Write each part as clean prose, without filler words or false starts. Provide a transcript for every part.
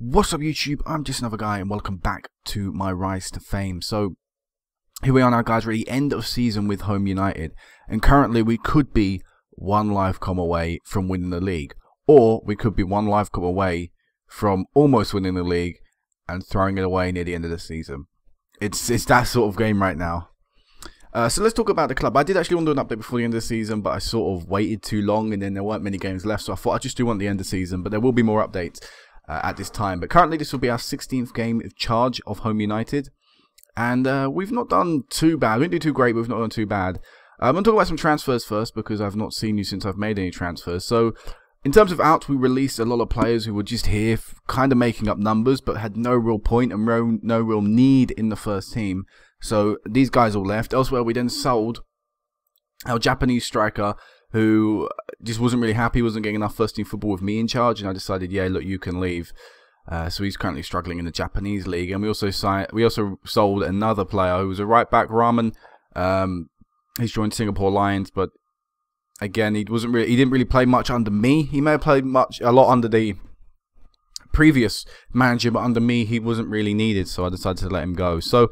What's up YouTube, I'm just another guy and welcome back to my rise to fame. So here we are now guys, really end of season with Home United, and currently we could be one live com away from winning the league, or we could be one live com away from almost winning the league and throwing it away near the end of the season. It's that sort of game right now. So let's talk about the club. I did actually want to do an update before the end of the season, but I sort of waited too long and then there weren't many games left, so I thought I'd just do one at the end of the season, but there will be more updates at this time. But currently this will be our 16th game of charge of Home United, and we've not done too bad. We didn't do too great, but we've not done too bad. I'm going to talk about some transfers first because I've not seen you since I've made any transfers. So in terms of out, we released a lot of players who were just here kind of making up numbers but had no real point and no real need in the first team. So these guys all left. Elsewhere we then sold our Japanese striker who just wasn't really happy, wasn't getting enough first team football with me in charge, and I decided, yeah, look, you can leave. So he's currently struggling in the Japanese league. And we also sold another player who was a right back, Ramen. He's joined Singapore Lions, but again, he didn't really play much under me. He may have played a lot under the previous manager, but under me he wasn't really needed, so I decided to let him go. So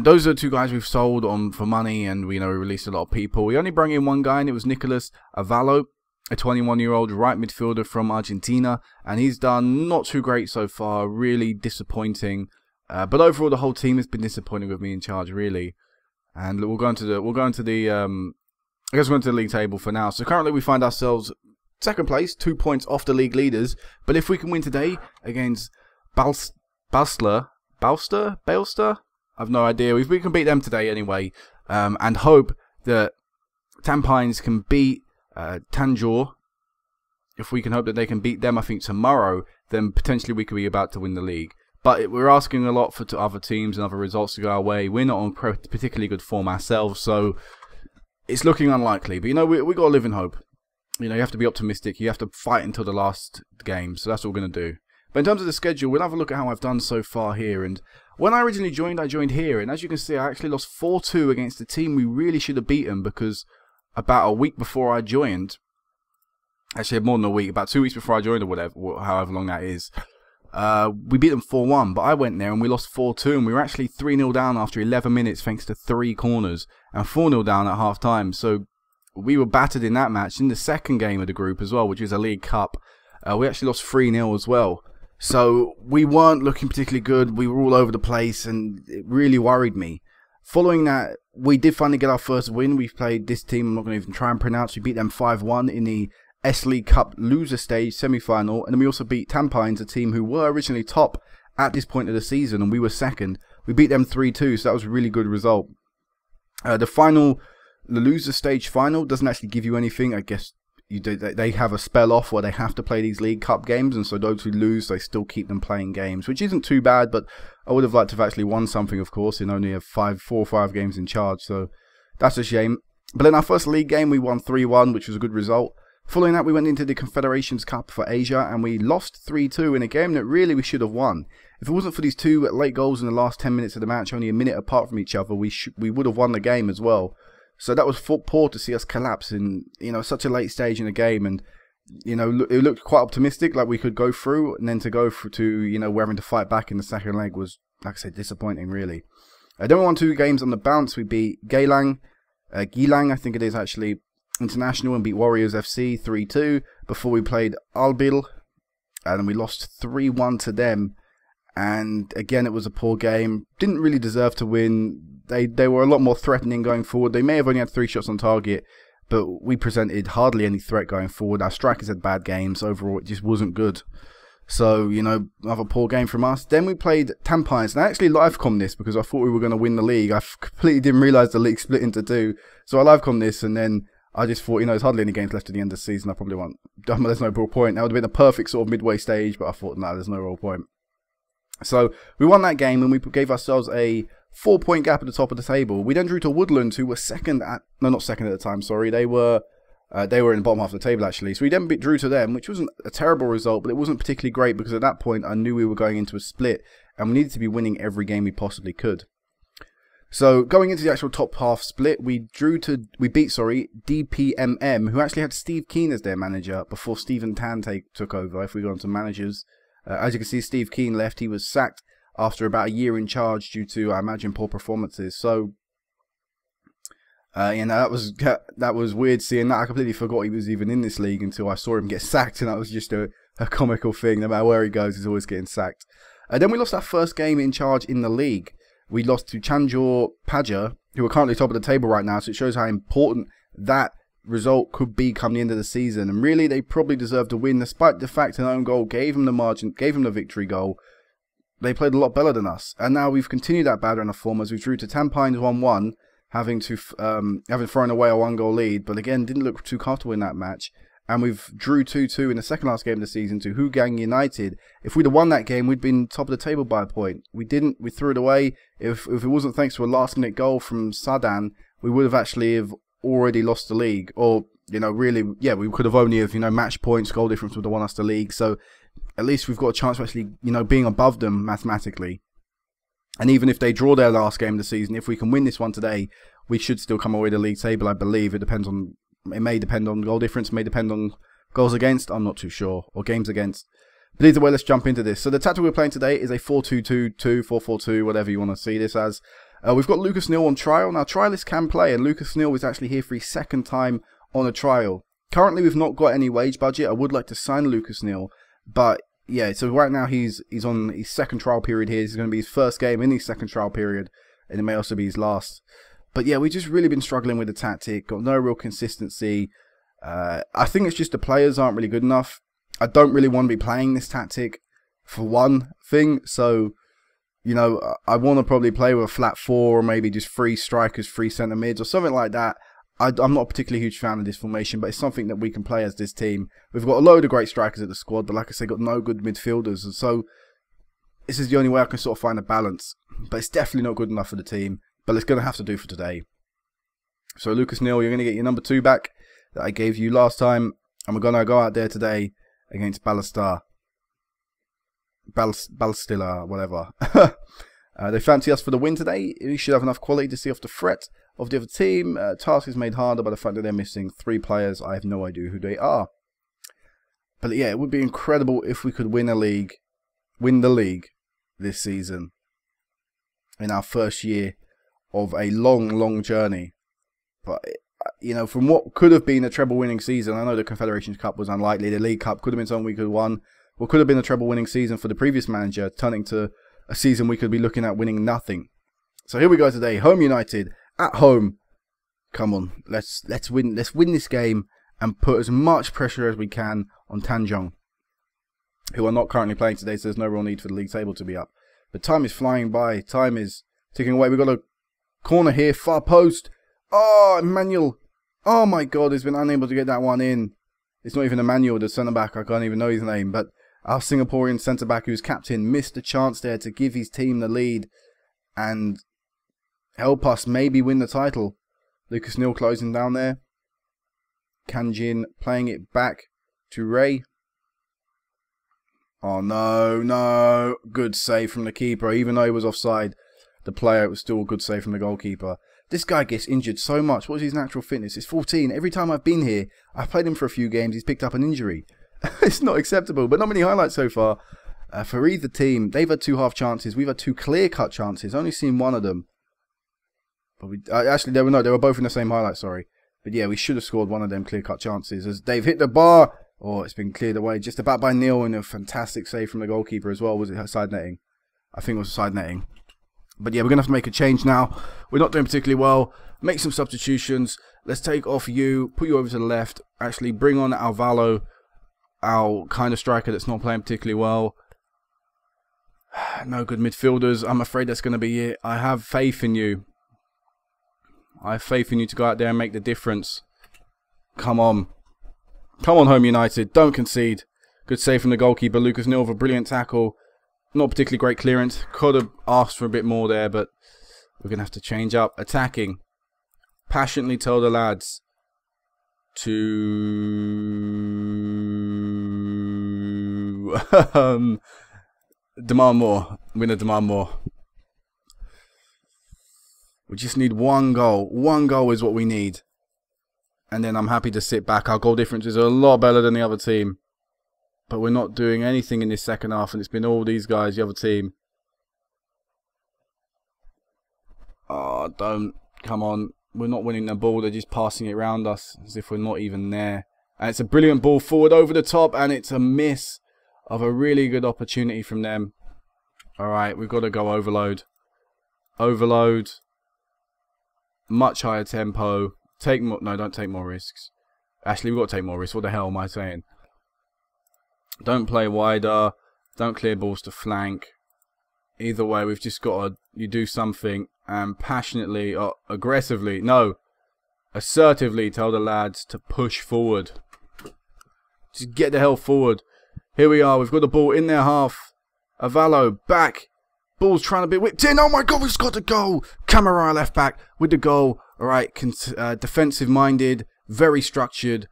those are two guys we've sold on for money, and we released a lot of people. We only brought in one guy, and it was Nicolas Avallo, a 21-year-old right midfielder from Argentina, and he's done not too great so far, really disappointing. But overall, the whole team has been disappointing with me in charge, really. And we'll go into the I guess we're going to the league table for now. So currently we find ourselves second place, 2 points off the league leaders. But if we can win today against Balster, I've no idea. If we can beat them today anyway, and hope that Tampines can beat Tanjore. If we can hope that they can beat them, I think tomorrow, then potentially we could be about to win the league. But we're asking a lot for other teams and other results to go our way. We're not on particularly good form ourselves, so it's looking unlikely. But we got to live in hope. You have to be optimistic. You have to fight until the last game. So that's what we're going to do. But in terms of the schedule, we'll have a look at how I've done so far here. And when I originally joined, I joined here. And as you can see, I actually lost 4-2 against a team we really should have beaten, because about a week before I joined, actually more than a week, about 2 weeks before I joined or whatever, however long that is, we beat them 4-1. But I went there and we lost 4-2, and we were actually 3-0 down after 11 minutes thanks to 3 corners, and 4-0 down at half time. So we were battered in that match. In the second game of the group as well, which is a League Cup, we actually lost 3-0 as well. So we weren't looking particularly good. We were all over the place, and it really worried me. Following that, we did finally get our first win. We played this team I'm not going to even try and pronounce. We beat them 5-1 in the S-League Cup loser stage semi-final, and then we also beat Tampines, a team who were originally top at this point of the season, and we were second. We beat them 3-2, so that was a really good result. The loser stage final doesn't actually give you anything. I guess they have a spell off where they have to play these League Cup games, and so those who lose, they still keep them playing games, which isn't too bad, but I would have liked to have actually won something, of course, in only 4 or 5 games in charge, so that's a shame. But in our first league game, we won 3-1, which was a good result. Following that, we went into the Confederations Cup for Asia, and we lost 3-2 in a game that really we should have won. If it wasn't for these 2 late goals in the last 10 minutes of the match, only a minute apart from each other, we would have won the game as well. So that was poor to see us collapse in such a late stage in the game, and it looked quite optimistic, like we could go through, and then to go through to we're having to fight back in the second leg was, like I said, disappointing really. Then we won 2 games on the bounce. We beat Gilang, I think it is actually, International, and beat Warriors FC 3-2 before we played Albil, and then we lost 3-1 to them. And again, it was a poor game. Didn't really deserve to win. They were a lot more threatening going forward. They may have only had 3 shots on target, but we presented hardly any threat going forward. Our strikers had bad games. Overall, it just wasn't good. So, another poor game from us. Then we played Tampines. And I actually live-commed this because I thought we were going to win the league. I completely didn't realise the league split into 2. So I live-commed this, and then I just thought, there's hardly any games left at the end of the season. I probably won't. There's no real point. That would have been a perfect sort of midway stage, but I thought, no, there's no real point. So we won that game, and we gave ourselves a 4-point gap at the top of the table. We then drew to Woodlands, who were not second at the time, sorry. They were in the bottom half of the table, actually. So we then drew to them, which wasn't a terrible result, but it wasn't particularly great because at that point I knew we were going into a split, and we needed to be winning every game we possibly could. So going into the actual top half split, we beat DPMM, who actually had Steve Keane as their manager before Stephen Tan took over. If we go on to managers, As you can see, Steve Keane left. He was sacked after about a year in charge due to, I imagine, poor performances. So, you know, that was weird seeing that. I completely forgot he was even in this league until I saw him get sacked, and that was just a comical thing. No matter where he goes, he's always getting sacked. Then we lost our first game in charge in the league. We lost to Chanjor Paja, who are currently top of the table right now, so it shows how important that result could be come the end of the season. And really, they probably deserved to win, despite the fact an own goal gave them the margin, gave them the victory goal. They played a lot better than us, and now we've continued that bad run of form as we drew to Tampines 1-1, having thrown away a 1-goal lead, but again didn't look too comfortable in that match. And we've drew 2-2 in the second last game of the season to Hugang United. If we'd have won that game, we'd been top of the table by a point. We didn't. We threw it away. If it wasn't thanks to a last-minute goal from Sadan, we would have actually already lost the league. Or, you know, really, yeah, we could have only have, you know, match points, goal difference would have won us the league. So at least we've got a chance of actually, you know, being above them mathematically. And even if they draw their last game of the season, if we can win this one today, we should still come away with the league table, I believe. It depends on... It may depend on goal difference, may depend on goals against, I'm not too sure, or games against. But either way, let's jump into this. So the tactic we're playing today is a 4-2-2-2, 4-4-2, whatever you want to see this as. We've got Lucas Neal on trial. Now, trialists can play, and Lucas Neal is actually here for his second time on a trial. Currently, we've not got any wage budget. I would like to sign Lucas Neal, but yeah, so right now he's on his second trial period here. This is going to be his first game in his second trial period, and it may also be his last. But yeah, we've just really been struggling with the tactic, got no real consistency. I think it's just the players aren't really good enough. I don't really want to be playing this tactic for one thing. So, you know, I want to probably play with a flat 4 or maybe just 3 strikers, 3 centre mids or something like that. I'm not a particularly huge fan of this formation, but it's something that we can play as this team. We've got a load of great strikers at the squad, but like I said, got no good midfielders. And so this is the only way I can sort of find a balance. But it's definitely not good enough for the team. But it's going to have to do for today. So Lucas Neal, you're going to get your number 2 back that I gave you last time. And we're going to go out there today against Balastilla, whatever. They fancy us for the win today. We should have enough quality to see off the threat of the other team. Task is made harder by the fact that they're missing 3 players. I have no idea who they are. But yeah, it would be incredible if we could win the league this season in our first year of a long journey. But, you know, from what could have been a treble-winning season, I know the Confederations Cup was unlikely, the League Cup could have been something we could have won, what could have been a treble-winning season for the previous manager, turning to a season we could be looking at winning nothing. So here we go today, Home United, at home. Come on, let's win this game and put as much pressure as we can on Tanjong, who are not currently playing today, so there's no real need for the league table to be up. But time is flying by, time is ticking away. We've got a corner here, far post. Oh, Emmanuel. Oh my God, he's been unable to get that one in. It's not even Emmanuel, the centre-back. I can't even know his name. But our Singaporean centre-back, who's captain, missed a chance there to give his team the lead and help us maybe win the title. Lucas Neal closing down there. Kanjin playing it back to Ray. Oh, no. Good save from the keeper. Even though he was offside, the player, it was still a good save from the goalkeeper. This guy gets injured so much. What is his natural fitness? It's 14. Every time I've been here, I've played him for a few games, he's picked up an injury. It's not acceptable, but not many highlights so far. For either team, they've had 2 half chances. We've had 2 clear-cut chances. Only seen one of them. But actually, they were both in the same highlight, sorry. But yeah, we should have scored one of them clear-cut chances. As they've hit the bar, oh, it's been cleared away. Just about by Neil, and a fantastic save from the goalkeeper as well. Was it side netting? I think it was side netting. But yeah, we're going to have to make a change now. We're not doing particularly well. Make some substitutions. Let's take off you, put you over to the left. Actually, bring on Alvaro, our kind of striker that's not playing particularly well. No good midfielders. I'm afraid that's going to be it. I have faith in you. I have faith in you to go out there and make the difference. Come on. Come on, Home United. Don't concede. Good save from the goalkeeper. Lucas Neal with a brilliant tackle. Not particularly great clearance. Could have asked for a bit more there, but we're going to have to change up. Attacking. Passionately tell the lads to demand more. I'm going to demand more. We just need 1 goal. 1 goal is what we need. And then I'm happy to sit back. Our goal difference is a lot better than the other team. But we're not doing anything in this second half, and it's been all these guys, the other team. Oh, don't. Come on. We're not winning the ball. They're just passing it around us as if we're not even there. And it's a brilliant ball forward over the top, and it's a miss of a really good opportunity from them. Alright, we've got to go overload. Overload. Much higher tempo. Take more. No, don't take more risks. Actually, we've got to take more risks. What the hell am I saying? Don't play wider. Don't clear balls to flank. Either way, we've just got to you do something and passionately or aggressively, no, assertively tell the lads to push forward. Just get the hell forward. Here we are. We've got the ball in their half. Avallo back. Ball's trying to be whipped in. Oh my God, we've got the goal. Camara left back with the goal. All right, defensive minded, very structured.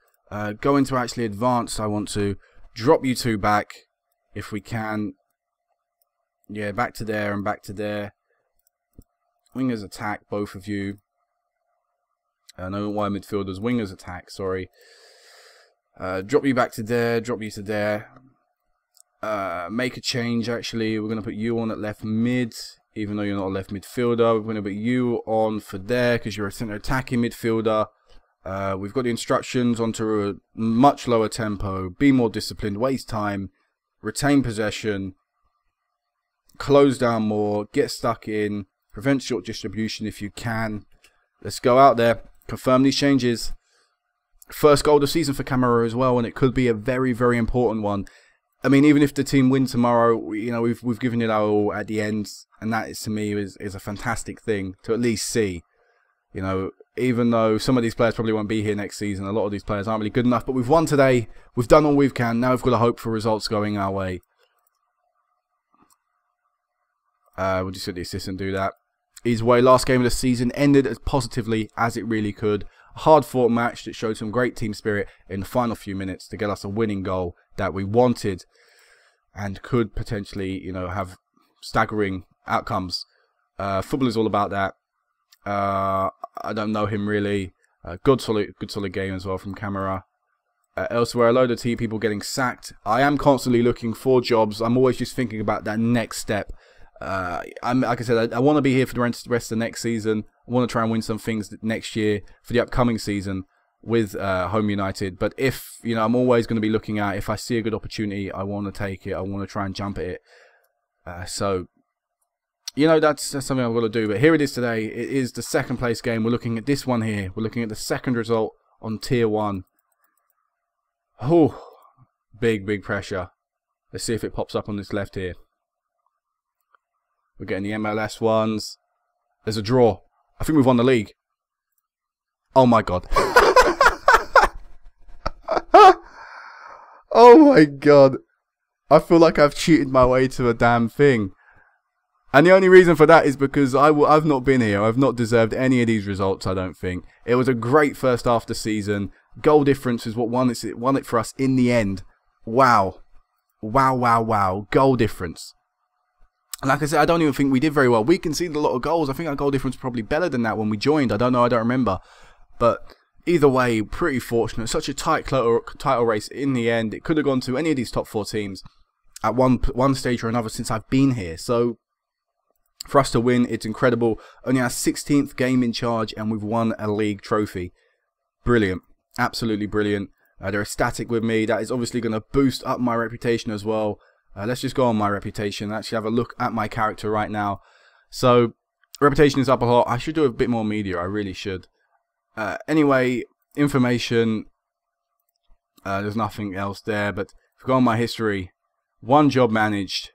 Going to actually advance. I want to drop you two back if we can. Yeah, back to there and back to there. Wingers attack, both of you. No wide midfielders. Wingers attack, sorry. Drop you back to there, drop you to there. Make a change, actually. We're going to put you on at left mid, even though you're not a left midfielder. We're going to put you on for there because you're a centre attacking midfielder. We've got the instructions onto a much lower tempo. Be more disciplined, waste time, retain possession, close down more, get stuck in, prevent short distribution if you can. Let's go out there, confirm these changes. First goal of the season for Camara as well, and it could be a very, very important one. I mean, even if the team win tomorrow, you know, we've given it our all at the end, and that is, to me, is a fantastic thing to at least see. You know, even though some of these players probably won't be here next season, a lot of these players aren't really good enough, but we've won today. We've done all we can. Now we've got to hope for results going our way. We'll just let the assistant do that. Either way, last game of the season ended as positively as it really could. A hard-fought match that showed some great team spirit in the final few minutes to get us a winning goal that we wanted and could potentially, you know, have staggering outcomes. Football is all about that. I don't know him really. Good solid game as well from Camara. Elsewhere, a load of people getting sacked. I am constantly looking for jobs. I'm always just thinking about that next step. Like I said, I want to be here for the rest of the next season. I want to try and win some things next year for the upcoming season with Home United. But if, you know, I'm always going to be looking at, if I see a good opportunity, I want to take it. I want to try and jump at it. So, you know, that's something I've got to do. But here it is today. It is the second place game. We're looking at this one here. We're looking at the second result on Tier 1. Oh, big pressure. Let's see if it pops up on this left here. We're getting the MLS ones. There's a draw. I think we've won the league. Oh my God. Oh my God. I feel like I've cheated my way to a damn thing. And the only reason for that is because I've not been here. I've not deserved any of these results, I don't think. It was a great first half of the season. Goal difference is what won it for us in the end. Wow. Wow. Goal difference. And like I said, I don't even think we did very well. We conceded a lot of goals. I think our goal difference was probably better than that when we joined. I don't know. I don't remember. But either way, pretty fortunate. Such a tight title race in the end. It could have gone to any of these top 4 teams at one stage or another since I've been here. So for us to win, it's incredible. Only our 16th game in charge, and we've won a league trophy. Brilliant. Absolutely brilliant. They're ecstatic with me. That is obviously going to boost up my reputation as well. Let's just go on my reputation. Actually have a look at my character right now. So, reputation is up a lot. I should do a bit more media. I really should. Anyway, information. There's nothing else there. But if we go on my history, 1 job managed,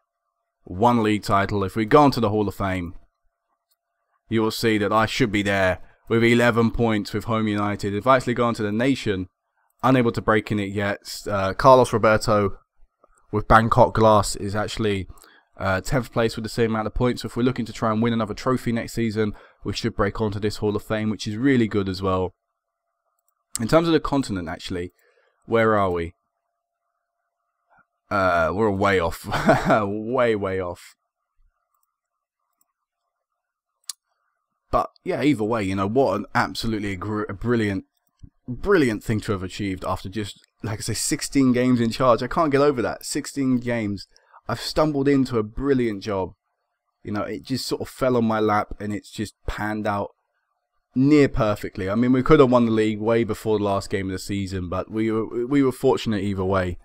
1 league title. If we go on to the Hall of Fame, you will see that I should be there with 11 points with Home United. If I actually go on to the Nation, unable to break in it yet. Carlos Roberto with Bangkok Glass is actually 10th place with the same amount of points. So if we're looking to try and win another trophy next season, we should break onto this Hall of Fame, which is really good as well. In terms of the continent, actually, where are we? We're way off. way off. But yeah, either way, you know, what an absolutely brilliant thing to have achieved after just like I say, 16 games in charge. I can't get over that. 16 games. I've stumbled into a brilliant job. You know, it just sort of fell on my lap, and it's just panned out near perfectly. I mean, we could have won the league way before the last game of the season, but we were fortunate either way.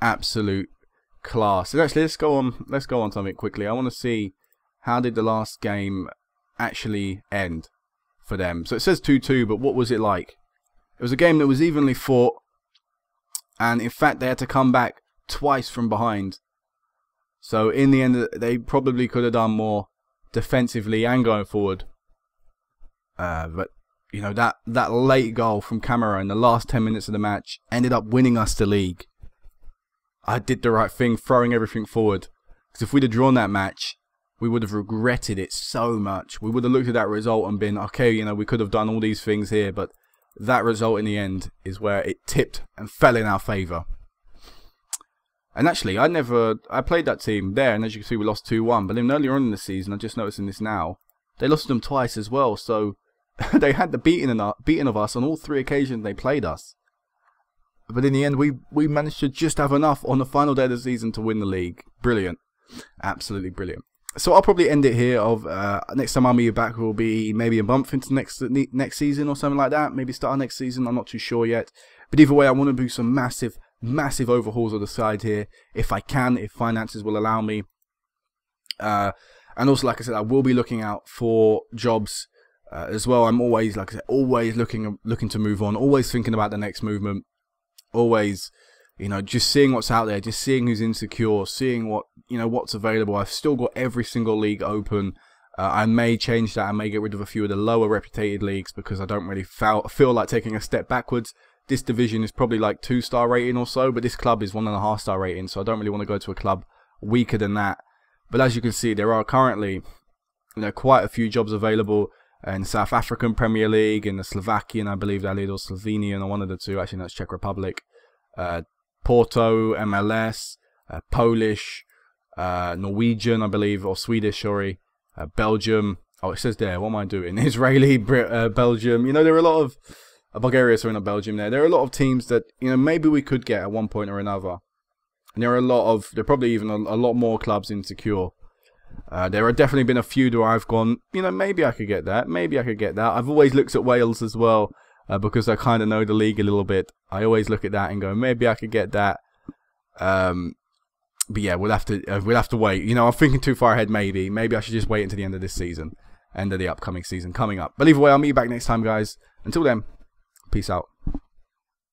Absolute class. And actually, let's go on something quickly. I want to see, how did the last game actually end for them? So it says 2-2, but what was it like? It was a game that was evenly fought, and in fact they had to come back twice from behind. So in the end, they probably could have done more defensively and going forward. But you know, that late goal from Camara in the last 10 minutes of the match ended up winning us the league. I did the right thing, throwing everything forward. Because if we'd have drawn that match, we would have regretted it so much. We would have looked at that result and been, okay, you know, we could have done all these things here, but that result in the end is where it tipped and fell in our favour. And actually, I played that team there, and as you can see, we lost 2-1. But then earlier on in the season, I'm just noticing this now, they lost them twice as well. So they had the beating of us on all 3 occasions they played us. But in the end, we managed to just have enough on the final day of the season to win the league. Brilliant. Absolutely brilliant. So I'll probably end it here. Next time I'll be back will be maybe a month into next season or something like that. Maybe start next season. I'm not too sure yet. But either way, I want to do some massive overhauls of the side here, if I can, if finances will allow me. And also, like I said, I will be looking out for jobs as well. I'm always, like I said, always looking to move on, always thinking about the next movement, always, you know, just seeing what's out there, just seeing who's insecure, seeing what's available. I've still got every single league open. I may change that. I may get rid of a few of the lower reputed leagues because I don't really feel like taking a step backwards. This division is probably like 2-star rating or so, but this club is 1.5-star rating, so I don't really want to go to a club weaker than that. But as you can see, there are currently, you know, quite a few jobs available in the South African Premier League, in the Slovakian, I believe that is, or Slovenian, or one of the two. Actually, that's Czech Republic. Porto, MLS, Polish, Norwegian, I believe, or Swedish, sorry, Belgium. Oh, it says there. What am I doing? Israeli, Belgium. You know, there are a lot of Bulgaria, sorry, not Belgium. There are a lot of teams that, you know, maybe we could get at one point or another. And there are probably even a lot more clubs insecure. There have definitely been a few where I've gone, you know, maybe I could get that. Maybe I could get that. I've always looked at Wales as well, because I kind of know the league a little bit. I always look at that and go, maybe I could get that. But yeah, we'll have to wait. You know, I'm thinking too far ahead. Maybe I should just wait until the end of this season, end of the upcoming season coming up. But either way, I'll meet you back next time, guys. Until then, peace out.